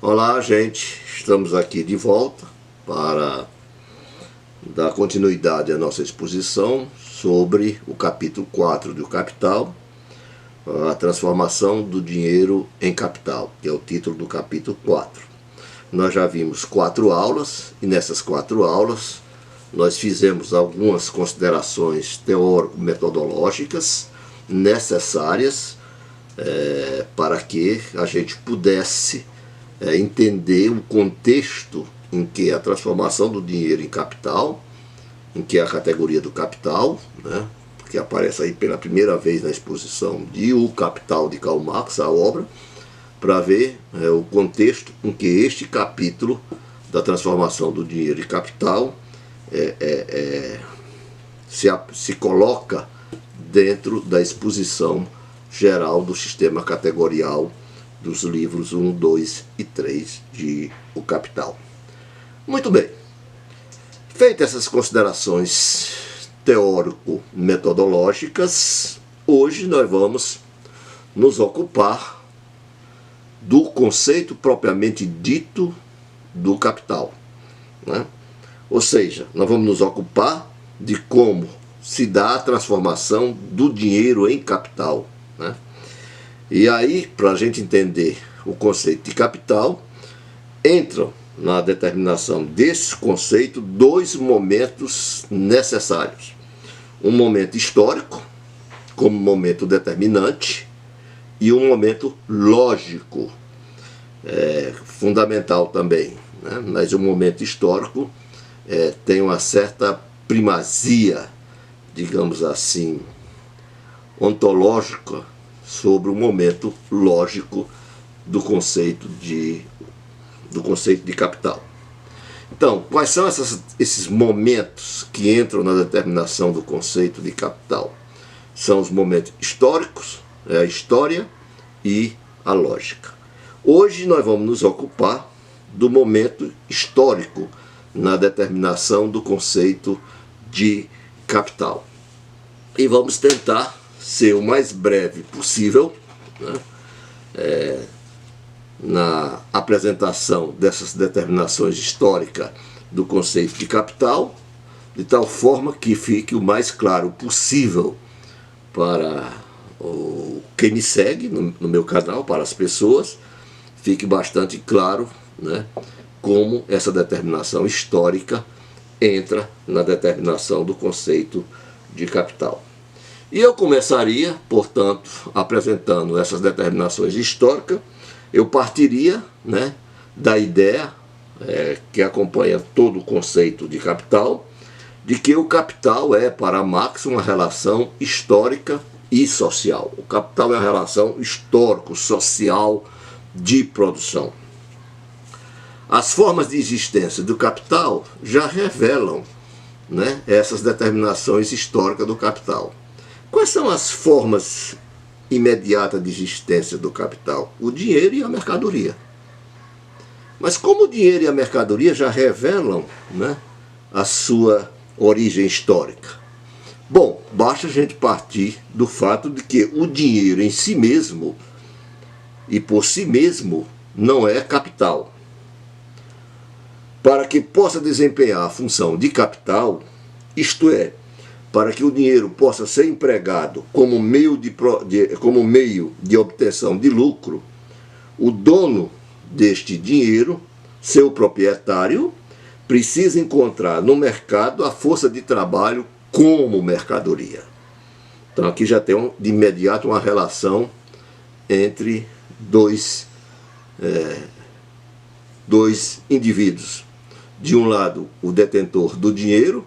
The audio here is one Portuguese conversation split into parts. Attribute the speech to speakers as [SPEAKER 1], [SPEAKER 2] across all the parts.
[SPEAKER 1] Olá, gente, estamos aqui de volta para dar continuidade à nossa exposição sobre o capítulo 4 do Capital, a transformação do dinheiro em capital, que é o título do capítulo 4. Nós já vimos 4 aulas e nessas 4 aulas nós fizemos algumas considerações teórico-metodológicas necessárias para que a gente pudesse entender o contexto em que a transformação do dinheiro em capital, em que é a categoria do capital, né, que aparece aí pela primeira vez na exposição de O Capital de Karl Marx, a obra, para ver o contexto em que este capítulo da transformação do dinheiro em capital se coloca dentro da exposição geral do sistema categorial dos livros 1, 2 e 3 de O Capital. Muito bem. Feitas essas considerações teórico-metodológicas, hoje nós vamos nos ocupar do conceito propriamente dito do capital, né? Ou seja, nós vamos nos ocupar de como se dá a transformação do dinheiro em capital, né? E aí, para a gente entender o conceito de capital, entram na determinação desse conceito 2 momentos necessários. Um momento histórico, como momento determinante, e um momento lógico, fundamental também, né? Mas o momento histórico tem uma certa primazia, digamos assim, ontológica, sobre o momento lógico do conceito de capital. Então, quais são esses momentos que entram na determinação do conceito de capital? São os momentos históricos, a história e a lógica. Hoje nós vamos nos ocupar do momento histórico na determinação do conceito de capital. E vamos tentar ser o mais breve possível, né, na apresentação dessas determinações históricas do conceito de capital, de tal forma que fique o mais claro possível para quem me segue no meu canal, para as pessoas, fique bastante claro, né, como essa determinação histórica entra na determinação do conceito de capital. E eu começaria, portanto, apresentando essas determinações históricas. Eu partiria, né, da ideia que acompanha todo o conceito de capital, de que o capital é, para Marx, uma relação histórica e social. O capital é uma relação histórico-social de produção. As formas de existência do capital já revelam, né, essas determinações históricas do capital. Quais são as formas imediatas de existência do capital? O dinheiro e a mercadoria. Mas como o dinheiro e a mercadoria já revelam, né, a sua origem histórica? Bom, basta a gente partir do fato de que o dinheiro em si mesmo e por si mesmo não é capital. Para que possa desempenhar a função de capital, isto é, para que o dinheiro possa ser empregado como meio de obtenção de lucro, o dono deste dinheiro, seu proprietário, precisa encontrar no mercado a força de trabalho como mercadoria. Então aqui já tem de imediato uma relação entre dois indivíduos. De um lado, o detentor do dinheiro,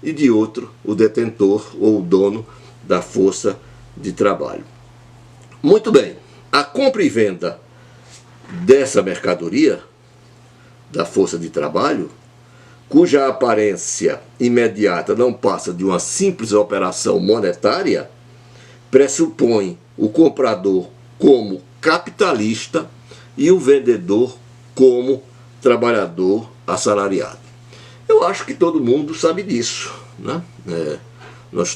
[SPEAKER 1] e de outro, o detentor ou o dono da força de trabalho. Muito bem, a compra e venda dessa mercadoria, da força de trabalho, cuja aparência imediata não passa de uma simples operação monetária, pressupõe o comprador como capitalista e o vendedor como trabalhador assalariado. Eu acho que todo mundo sabe disso, né? Nós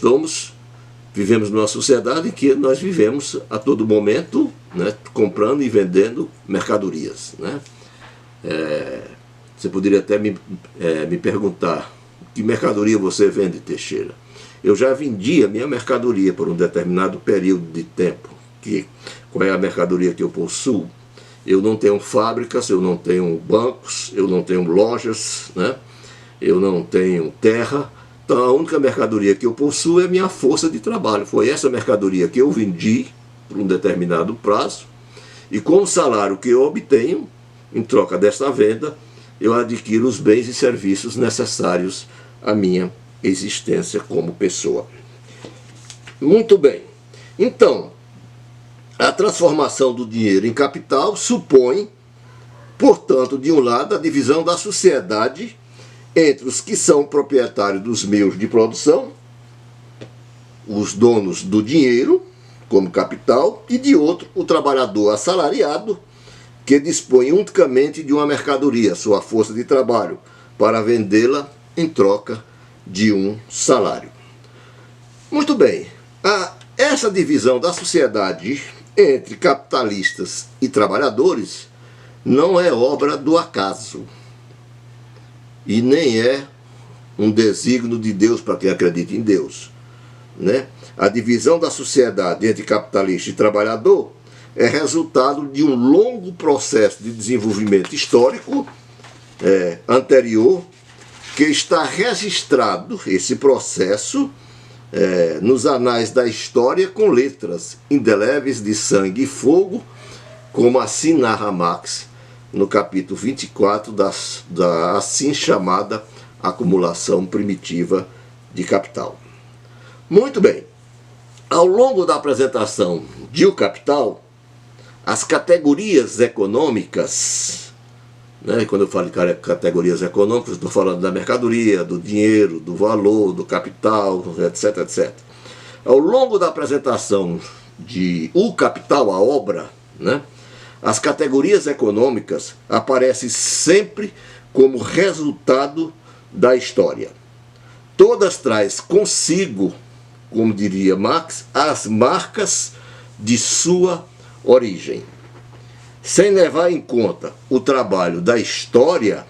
[SPEAKER 1] vivemos numa sociedade em que nós vivemos a todo momento, né, comprando e vendendo mercadorias, né? Você poderia até me perguntar: que mercadoria você vende, Teixeira? Eu já vendi a minha mercadoria por um determinado período de tempo. Qual é a mercadoria que eu possuo? Eu não tenho fábricas, eu não tenho bancos, eu não tenho lojas, né? Eu não tenho terra. Então a única mercadoria que eu possuo é a minha força de trabalho. Foi essa mercadoria que eu vendi por um determinado prazo, e com o salário que eu obtenho, em troca dessa venda, eu adquiro os bens e serviços necessários à minha existência como pessoa. Muito bem. Então, a transformação do dinheiro em capital supõe, portanto, de um lado, a divisão da sociedade entre os que são proprietários dos meios de produção, os donos do dinheiro como capital, e de outro, o trabalhador assalariado, que dispõe unicamente de uma mercadoria, sua força de trabalho, para vendê-la em troca de um salário. Muito bem, essa divisão da sociedade entre capitalistas e trabalhadores não é obra do acaso, e nem é um desígnio de Deus para quem acredita em Deus, né? A divisão da sociedade entre capitalista e trabalhador é resultado de um longo processo de desenvolvimento histórico anterior, que está registrado, esse processo, nos anais da história com letras indeléveis de sangue e fogo, como assim narra Marx no capítulo 24 da assim chamada acumulação primitiva de capital. Muito bem. Ao longo da apresentação de O Capital, as categorias econômicas, né, quando eu falo de categorias econômicas, estou falando da mercadoria, do dinheiro, do valor, do capital, etc, etc. Ao longo da apresentação de O Capital, a obra, né, as categorias econômicas aparecem sempre como resultado da história. Todas trazem consigo, como diria Marx, as marcas de sua origem. Sem levar em conta o trabalho da história,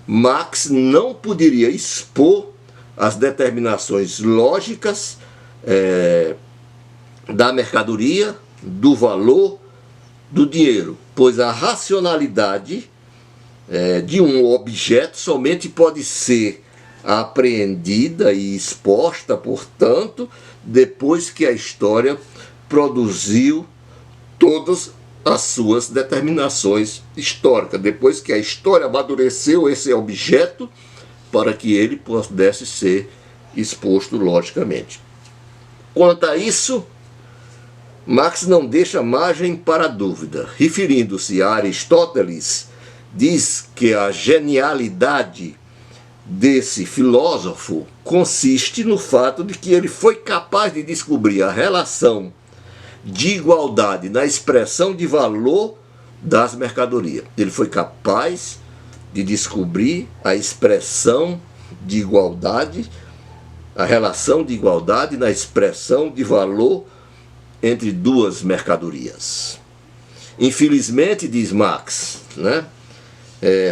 [SPEAKER 1] Marx não poderia expor as determinações lógicas da mercadoria, do valor, do dinheiro, pois a racionalidade de um objeto somente pode ser apreendida e exposta, portanto, depois que a história produziu todas as suas determinações históricas, depois que a história amadureceu esse objeto para que ele pudesse ser exposto logicamente. Quanto a isso, Marx não deixa margem para dúvida. Referindo-se a Aristóteles, diz que a genialidade desse filósofo consiste no fato de que ele foi capaz de descobrir a relação de igualdade na expressão de valor das mercadorias. Ele foi capaz de descobrir a expressão de igualdade, a relação de igualdade na expressão de valor entre duas mercadorias. Infelizmente, diz Marx, né,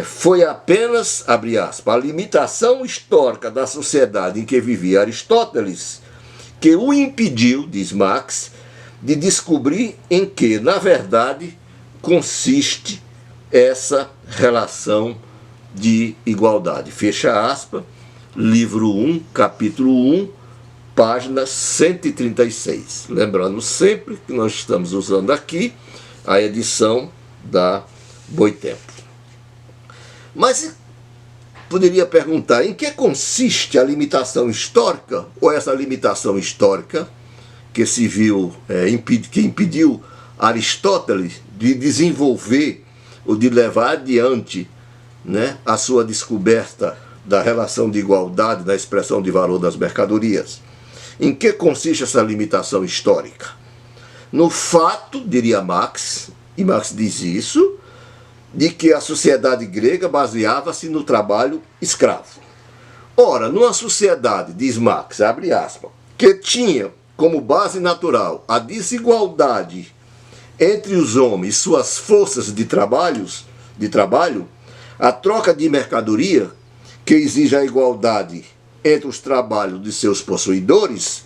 [SPEAKER 1] foi apenas, abre aspas, a limitação histórica da sociedade em que vivia Aristóteles que o impediu, diz Marx, de descobrir em que, na verdade, consiste essa relação de igualdade. Fecha aspas, livro 1, capítulo 1, página 136. Lembrando sempre que nós estamos usando aqui a edição da Boitempo. Mas poderia perguntar, em que consiste a limitação histórica, ou essa limitação histórica que se viu, que impediu Aristóteles de desenvolver ou de levar adiante, né, a sua descoberta da relação de igualdade na expressão de valor das mercadorias. Em que consiste essa limitação histórica? No fato, diria Marx, e Marx diz isso, de que a sociedade grega baseava-se no trabalho escravo. Ora, numa sociedade, diz Marx, abre aspas, que tinha como base natural a desigualdade entre os homens e suas forças de trabalhos, de trabalho, a troca de mercadoria, que exige a igualdade entre os trabalhos de seus possuidores,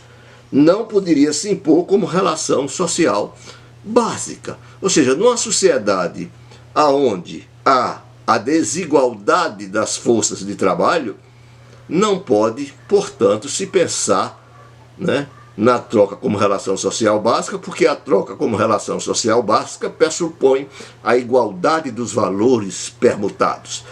[SPEAKER 1] não poderia se impor como relação social básica. Ou seja, numa sociedade onde há a desigualdade das forças de trabalho, não pode, portanto, se pensar, né, na troca como relação social básica, porque a troca como relação social básica pressupõe a igualdade dos valores permutados.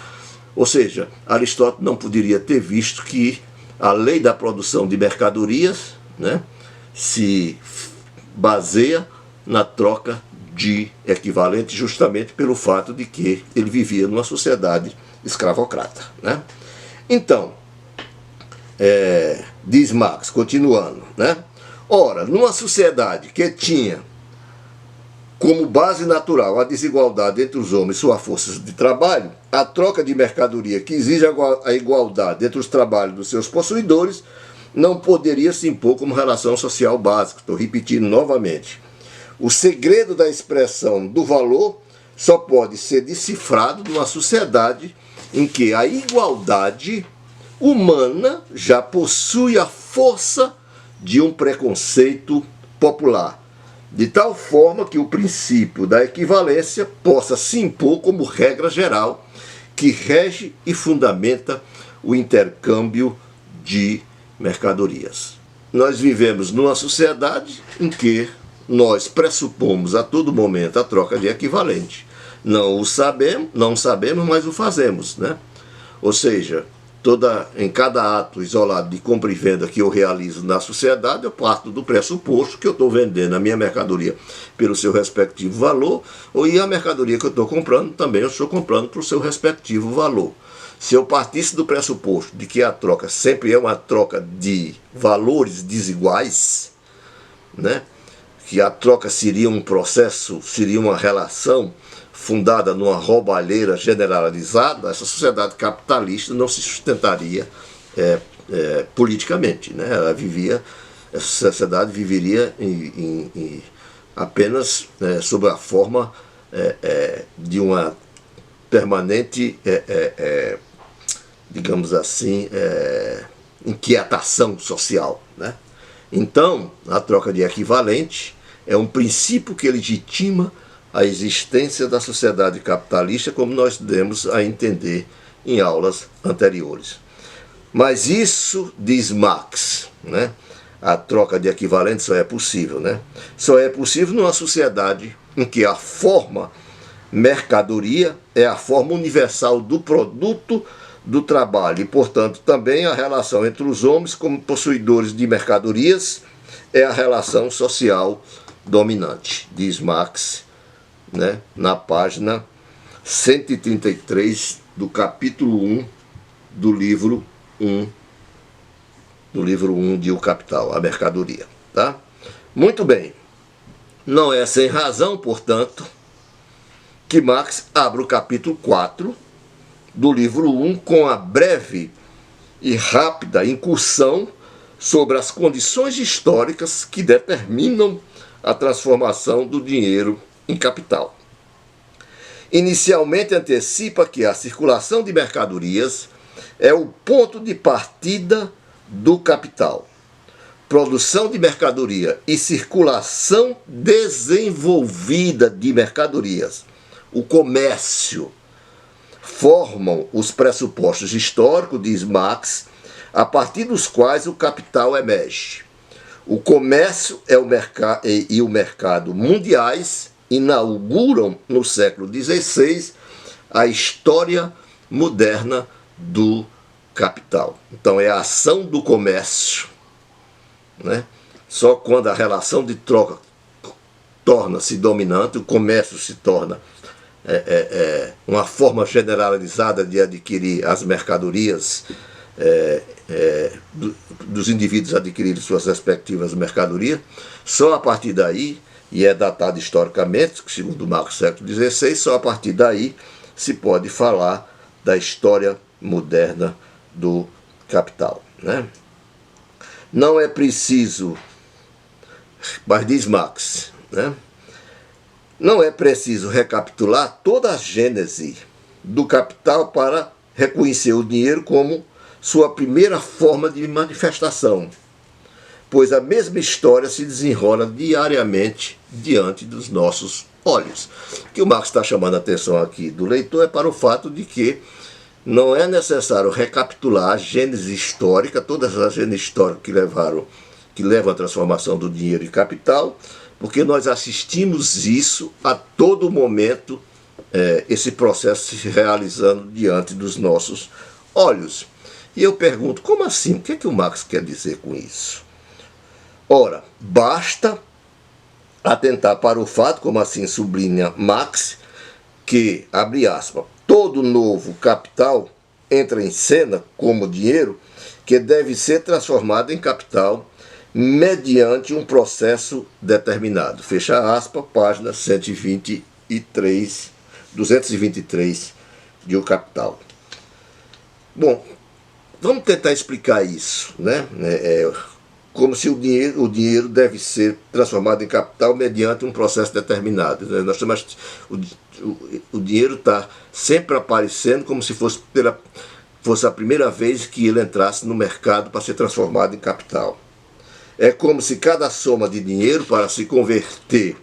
[SPEAKER 1] Ou seja, Aristóteles não poderia ter visto que a lei da produção de mercadorias, né, se baseia na troca de equivalentes, justamente pelo fato de que ele vivia numa sociedade escravocrata, né? Então, diz Marx, continuando, né? Ora, numa sociedade que tinha como base natural a desigualdade entre os homens e suas forças de trabalho, a troca de mercadoria que exige a igualdade entre os trabalhos dos seus possuidores não poderia se impor como relação social básica. Estou repetindo novamente. O segredo da expressão do valor só pode ser decifrado numa sociedade em que a igualdade humana já possui a força de um preconceito popular, de tal forma que o princípio da equivalência possa se impor como regra geral que rege e fundamenta o intercâmbio de mercadorias. Nós vivemos numa sociedade em que nós pressupomos a todo momento a troca de equivalente. Não sabemos, mas o fazemos, né? Ou seja, em cada ato isolado de compra e venda que eu realizo na sociedade, eu parto do pressuposto que eu estou vendendo a minha mercadoria pelo seu respectivo valor, e a mercadoria que eu estou comprando também eu estou comprando pelo seu respectivo valor. Se eu partisse do pressuposto de que a troca sempre é uma troca de valores desiguais, né, que a troca seria um processo, seria uma relação fundada numa roubalheira generalizada, essa sociedade capitalista não se sustentaria politicamente, né? Essa sociedade viveria apenas sob a forma de uma permanente, digamos assim, inquietação social, né? Então, a troca de equivalente é um princípio que legitima a existência da sociedade capitalista, como nós demos a entender em aulas anteriores. Mas isso, diz Marx, né, a troca de equivalentes só é possível, né? Só é possível numa sociedade em que a forma mercadoria é a forma universal do produto do trabalho e, portanto, também a relação entre os homens como possuidores de mercadorias é a relação social dominante, diz Marx, né, na página 133 do capítulo 1 do livro 1 de O Capital, a mercadoria, tá? Muito bem. Não é sem razão, portanto, que Marx abre o capítulo 4 do livro 1 com a breve e rápida incursão sobre as condições históricas que determinam a transformação do dinheiro em capital. Inicialmente antecipa que a circulação de mercadorias é o ponto de partida do capital. Produção de mercadoria e circulação desenvolvida de mercadorias, o comércio, formam os pressupostos históricos, diz Marx, a partir dos quais o capital emerge. O comércio e o mercado mundiais inauguram no século XVI a história moderna do capital. Então é a ação do comércio, né? Só quando a relação de troca torna-se dominante, o comércio se torna uma forma generalizada de adquirir as mercadorias, dos indivíduos adquirirem suas respectivas mercadorias, só a partir daí, e é datado historicamente, segundo Marx, século XVI, só a partir daí se pode falar da história moderna do capital, né? Não é preciso, mas diz Marx, né? Não é preciso recapitular toda a gênese do capital para reconhecer o dinheiro como sua primeira forma de manifestação, pois a mesma história se desenrola diariamente diante dos nossos olhos. O que o Marx está chamando a atenção aqui do leitor é para o fato de que não é necessário recapitular a gênese histórica, todas as gêneses históricas que levam à transformação do dinheiro em capital, porque nós assistimos isso a todo momento, esse processo se realizando diante dos nossos olhos. E eu pergunto, como assim? O que é que o Marx quer dizer com isso? Ora, basta atentar para o fato, como assim sublinha Marx, que, abre aspas, todo novo capital entra em cena como dinheiro que deve ser transformado em capital mediante um processo determinado. Fecha aspas, página 223 de O Capital. Bom, vamos tentar explicar isso, né? Como se o dinheiro deve ser transformado em capital mediante um processo determinado. Nós chamamos, o dinheiro está sempre aparecendo como se fosse a primeira vez que ele entrasse no mercado para ser transformado em capital. É como se cada soma de dinheiro, para se converter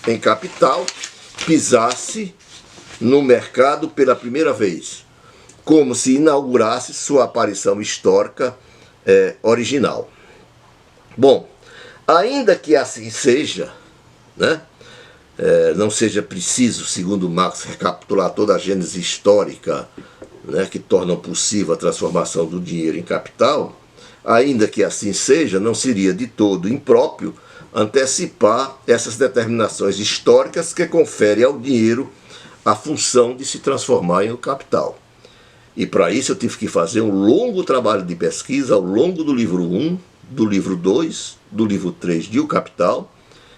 [SPEAKER 1] em capital, pisasse no mercado pela primeira vez, como se inaugurasse sua aparição histórica original. Bom, ainda que assim seja, né, não seja preciso, segundo Marx, recapitular toda a gênese histórica, né, que torna possível a transformação do dinheiro em capital, ainda que assim seja, não seria de todo impróprio antecipar essas determinações históricas que conferem ao dinheiro a função de se transformar em um capital. E para isso eu tive que fazer um longo trabalho de pesquisa ao longo do livro 1, do livro 2, do livro 3 de O Capital,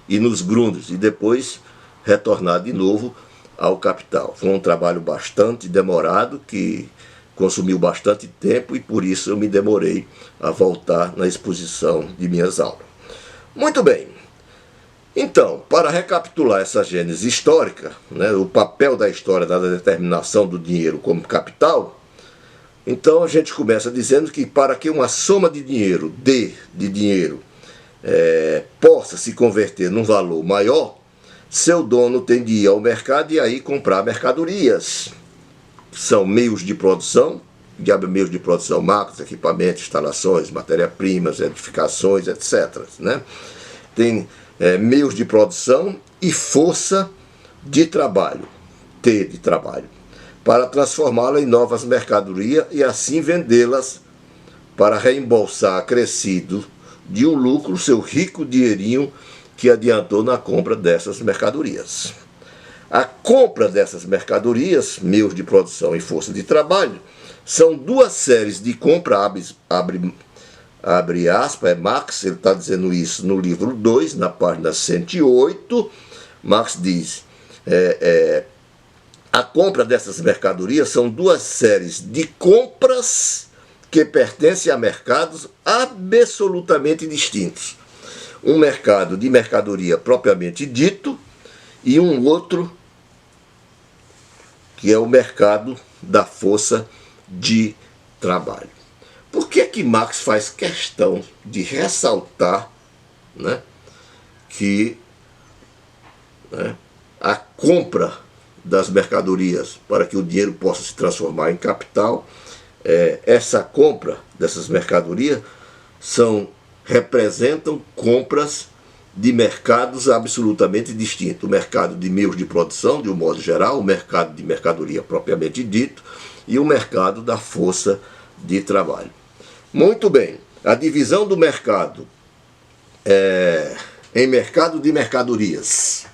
[SPEAKER 1] e nos Grundrisse, e depois retornar de novo ao Capital. Foi um trabalho bastante demorado, que consumiu bastante tempo, e por isso eu me demorei a voltar na exposição de minhas aulas. Muito bem. Então, para recapitular essa gênese histórica, né, o papel da história na determinação do dinheiro como capital, então a gente começa dizendo que para que uma soma de dinheiro, possa se converter num valor maior, seu dono tem de ir ao mercado e aí comprar mercadorias. São meios de produção, máquinas, equipamentos, instalações, matérias-primas, edificações, etc. Né? Tem meios de produção e força de trabalho, T de trabalho, para transformá-la em novas mercadorias e assim vendê-las para reembolsar acrescido de um lucro seu rico dinheirinho que adiantou na compra dessas mercadorias. A compra dessas mercadorias, meios de produção e força de trabalho, são duas séries de compra, abre aspas, Marx, ele está dizendo isso no livro 2, na página 108, Marx diz, a compra dessas mercadorias são duas séries de compras que pertencem a mercados absolutamente distintos. Um mercado de mercadoria propriamente dito e um outro que é o mercado da força de trabalho. Por que Marx faz questão de ressaltar, né, que a compra das mercadorias para que o dinheiro possa se transformar em capital, essa compra dessas mercadorias representam compras de mercados absolutamente distintos. O mercado de meios de produção, de um modo geral, o mercado de mercadoria propriamente dito, e o mercado da força de trabalho. Muito bem, a divisão do mercado em mercado de mercadorias,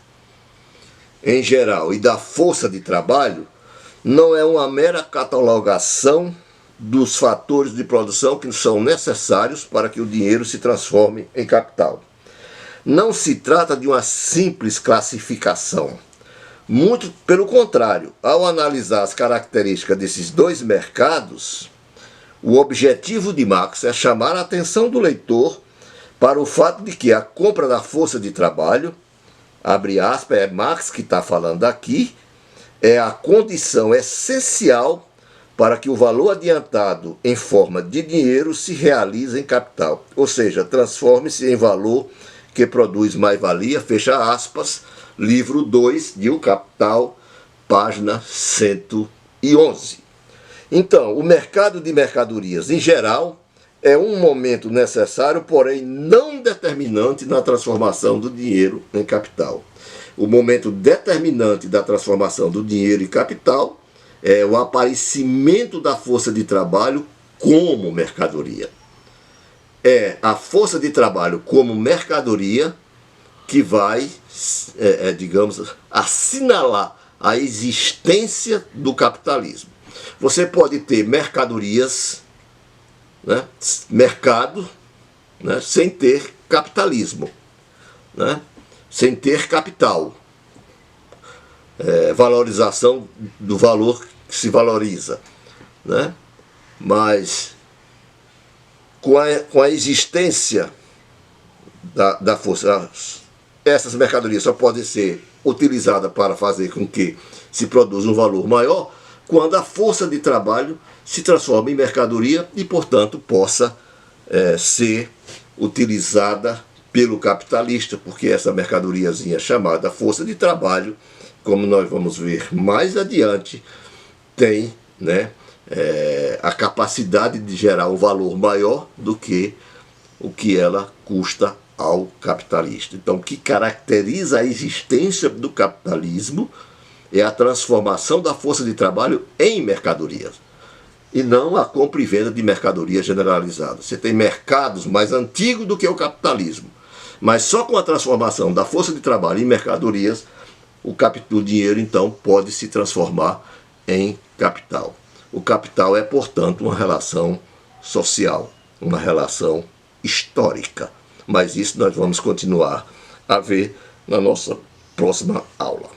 [SPEAKER 1] em geral, e da força de trabalho, não é uma mera catalogação dos fatores de produção que são necessários para que o dinheiro se transforme em capital. Não se trata de uma simples classificação. Muito pelo contrário, ao analisar as características desses dois mercados, o objetivo de Marx é chamar a atenção do leitor para o fato de que a compra da força de trabalho, abre aspas, é Marx que está falando aqui, é a condição essencial para que o valor adiantado em forma de dinheiro se realize em capital, ou seja, transforme-se em valor que produz mais-valia, fecha aspas, livro 2 de O Capital, página 111. Então, o mercado de mercadorias, em geral, é um momento necessário, porém não determinante na transformação do dinheiro em capital. O momento determinante da transformação do dinheiro em capital é o aparecimento da força de trabalho como mercadoria. É a força de trabalho como mercadoria que vai, digamos, assinalar a existência do capitalismo. Você pode ter mercadorias, né, mercado, né, sem ter capitalismo, né, sem ter capital. Valorização do valor que se valoriza, né? Mas com a existência da força, essas mercadorias só podem ser utilizadas para fazer com que se produza um valor maior quando a força de trabalho se transforma em mercadoria e, portanto, possa ser utilizada pelo capitalista, porque essa mercadoriazinha chamada força de trabalho, como nós vamos ver mais adiante, tem, né, a capacidade de gerar um valor maior do que o que ela custa ao capitalista. Então, o que caracteriza a existência do capitalismo é a transformação da força de trabalho em mercadorias, e não a compra e venda de mercadoria generalizada. Você tem mercados mais antigos do que o capitalismo, mas só com a transformação da força de trabalho em mercadorias, o dinheiro, então, pode se transformar em capital. O capital é, portanto, uma relação social, uma relação histórica. Mas isso nós vamos continuar a ver na nossa próxima aula.